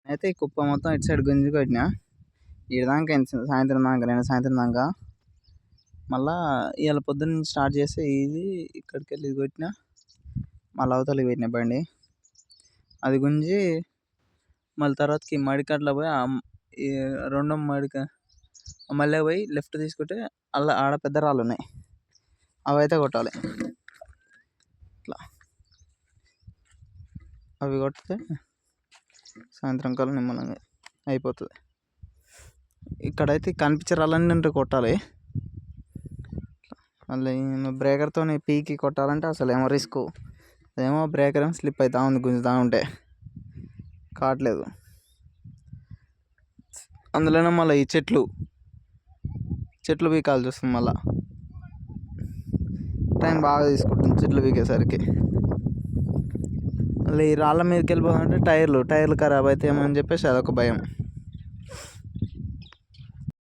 అయితే ఈ కుప్ప మొత్తం ఇటు సైడ్ గుంజి కొట్టినా. ఈడదాకా సాయంత్రం దాకా, నేను సాయంత్రం దాకా. మళ్ళా ఇవాళ పొద్దున్న నుంచి స్టార్ట్ చేస్తే ఇది ఇక్కడికి వెళ్ళి ఇది కొట్టినా. మళ్ళీ అవతలకి పెట్టిన బండి. అది గుంజి మళ్ళీ తర్వాతకి మడికట్లో పోయి ఈ రెండో మళ్ళీ పోయి లెఫ్ట్ తీసుకుంటే అలా ఆడ పెద్ద రాళ్ళు ఉన్నాయి, అవి అయితే కొట్టాలి. ఇట్లా అవి కొడితే సాయంత్రం కల్లా నిమ్మలంగా అయిపోతుంది. ఇక్కడైతే కనిపించే రాళ్ళన్నీ కొట్టాలి. మళ్ళీ బ్రేకర్తో పీకి కొట్టాలంటే అసలు ఏమో రిస్క్. అదేమో బ్రేకర్ ఏమో స్లిప్ అవుతా ఉంది గుంజుతూ ఉంటే, కావట్లేదు. అందులోనే మళ్ళీ ఈ చెట్లు పీకాల్సి వస్తుంది. మళ్ళీ టైం బాగా తీసుకుంటుంది చెట్లు పీకేసరికి. మళ్ళీ ఈ రాళ్ళ మీదకి వెళ్ళిపోతుంటే టైర్లు ఖరాబ్ అవుతాయేమో అని చెప్పేసి అదొక భయం.